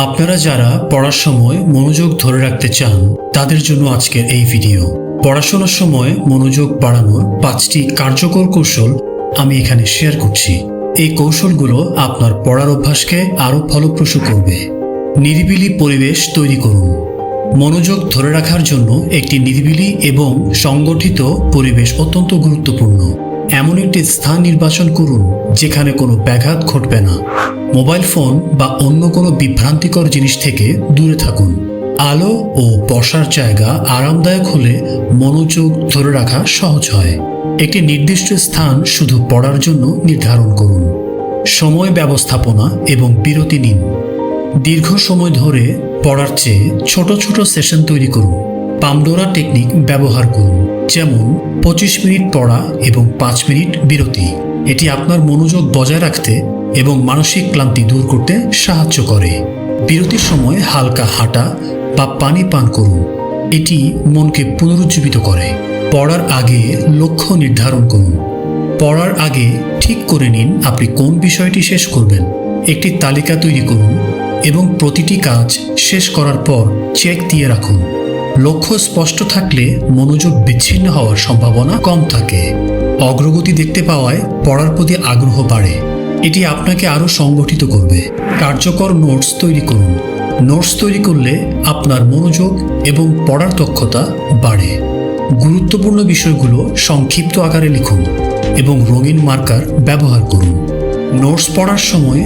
আপনারা যারা পড়ার সময় মনোযোগ ধরে রাখতে চান তাদের জন্য আজকের এই ভিডিও। পড়াশোনার সময় মনোযোগ বাড়ানোর 5টি কার্যকর কৌশল আমি এখানে শেয়ার করছি। এই কৌশলগুলো আপনার পড়ার অভ্যাসকে আরও ফলপ্রসূ করবে। নিরিবিলি পরিবেশ তৈরি করুন। মনোযোগ ধরে রাখার জন্য একটি নিরিবিলি এবং সংগঠিত পরিবেশ অত্যন্ত গুরুত্বপূর্ণ। এমন একটি স্থান নির্বাচন করুন যেখানে কোনো ব্যাঘাত ঘটবে না। মোবাইল ফোন বা অন্য কোনো বিভ্রান্তিকর জিনিস থেকে দূরে থাকুন। আলো ও বসার জায়গা আরামদায়ক হলে মনোযোগ ধরে রাখা সহজ হয়। একটি নির্দিষ্ট স্থান শুধু পড়ার জন্য নির্ধারণ করুন। সময় ব্যবস্থাপনা এবং বিরতি নিন। দীর্ঘ সময় ধরে পড়ার চেয়ে ছোট ছোট সেশন তৈরি করুন। পামডোরা টেকনিক ব্যবহার করুন, যেমন 25 মিনিট পড়া এবং 5 মিনিট বিরতি। এটি আপনার মনোযোগ বজায় রাখতে এবং মানসিক ক্লান্তি দূর করতে সাহায্য করে। বিরতির সময় হালকা হাঁটা বা পানি পান করুন, এটি মনকে পুনরুজ্জীবিত করে। পড়ার আগে লক্ষ্য নির্ধারণ করুন। পড়ার আগে ঠিক করে নিন আপনি কোন বিষয়টি শেষ করবেন। একটি তালিকা তৈরি করুন এবং প্রতিটি কাজ শেষ করার পর চেক দিয়ে রাখুন। লক্ষ্য স্পষ্ট থাকলে মনোযোগ বিচ্ছিন্ন হওয়ার সম্ভাবনা কম থাকে। অগ্রগতি দেখতে পাওয়ায় পড়ার প্রতি আগ্রহ বাড়ে। এটি আপনাকে আরও সংগঠিত করবে। কার্যকর নোটস তৈরি করুন। নোটস তৈরি করলে আপনার মনোযোগ এবং পড়ার দক্ষতা বাড়ে। গুরুত্বপূর্ণ বিষয়গুলো সংক্ষিপ্ত আকারে লিখুন এবং রঙিন মার্কার ব্যবহার করুন। নোটস পড়ার সময়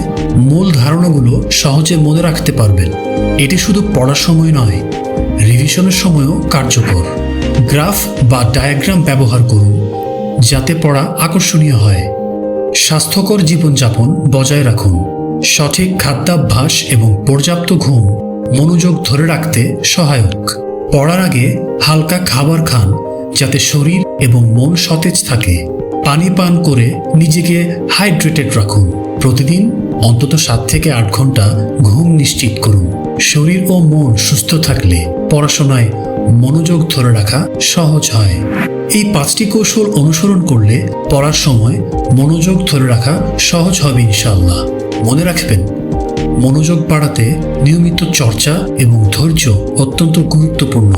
মূল ধারণাগুলো সহজে মনে রাখতে পারবেন। এটি শুধু পড়ার সময় নয়, রিভিশনের সময়ও কার্যকর। গ্রাফ বা ডায়াগ্রাম ব্যবহার করুন যাতে পড়া আকর্ষণীয় হয়। স্বাস্থ্যকর জীবনযাপন বজায় রাখুন। সঠিক খাদ্যাভ্যাস এবং পর্যাপ্ত ঘুম মনোযোগ ধরে রাখতে সহায়ক। পড়ার আগে হালকা খাবার খান যাতে শরীর এবং মন সতেজ থাকে। পানি পান করে নিজেকে হাইড্রেটেড রাখুন। প্রতিদিন অন্তত 7 থেকে 8 ঘন্টা ঘুম নিশ্চিত করুন। শরীর ও মন সুস্থ থাকলে পড়াশোনায় মনোযোগ ধরে রাখা সহজ হয়। এই 5টি কৌশল অনুসরণ করলে পড়ার সময় মনোযোগ ধরে রাখা সহজ হবে ইনশাআল্লাহ। মনে রাখবেন, মনোযোগ বাড়াতে নিয়মিত চর্চা এবং ধৈর্য অত্যন্ত গুরুত্বপূর্ণ।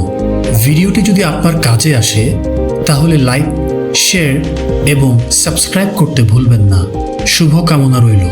ভিডিওটি যদি আপনার কাজে আসে তাহলে লাইক, শেয়ার এবং সাবস্ক্রাইব করতে ভুলবেন না। শুভকামনা রইল।